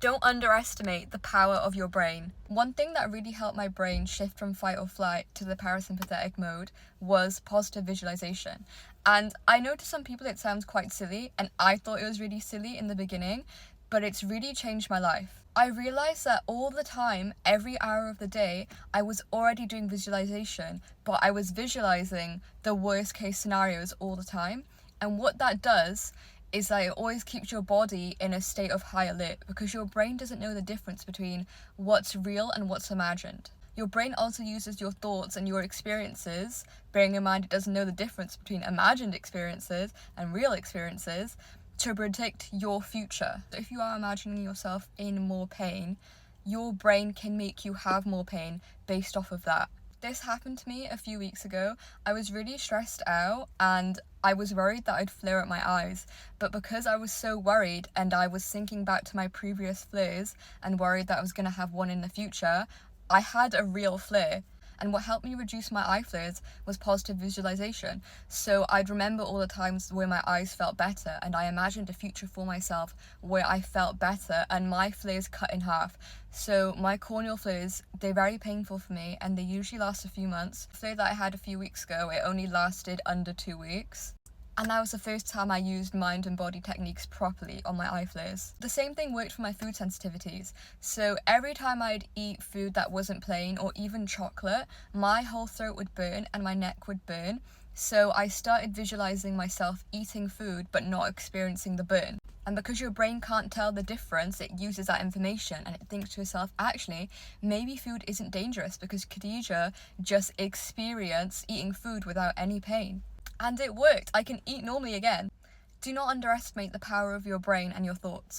Don't underestimate the power of your brain. One thing that really helped my brain shift from fight or flight to the parasympathetic mode was positive visualization. And I know to some people it sounds quite silly, and I thought it was really silly in the beginning, but it's really changed my life. I realized that all the time, every hour of the day, I was already doing visualization, but I was visualizing the worst case scenarios all the time. And what that does is that it always keeps your body in a state of high alert because your brain doesn't know the difference between what's real and what's imagined. Your brain also uses your thoughts and your experiences, bearing in mind it doesn't know the difference between imagined experiences and real experiences, to predict your future. So if you are imagining yourself in more pain, your brain can make you have more pain based off of that. This happened to me a few weeks ago. I was really stressed out and I was worried that I'd flare up my eyes, but because I was so worried and I was thinking back to my previous flares and worried that I was going to have one in the future, I had a real flare. And what helped me reduce my eye flares was positive visualization. So I'd remember all the times where my eyes felt better, and I imagined a future for myself where I felt better and my flares cut in half. So my corneal flares, they're very painful for me and they usually last a few months. The flare that I had a few weeks ago, it only lasted under 2 weeks. And that was the first time I used mind and body techniques properly on my eye flares. The same thing worked for my food sensitivities. So every time I'd eat food that wasn't plain or even chocolate, my whole throat would burn and my neck would burn. So I started visualizing myself eating food but not experiencing the burn. And because your brain can't tell the difference, it uses that information and it thinks to itself, actually, maybe food isn't dangerous because Khadija just experienced eating food without any pain. And it worked. I can eat normally again. Do not underestimate the power of your brain and your thoughts.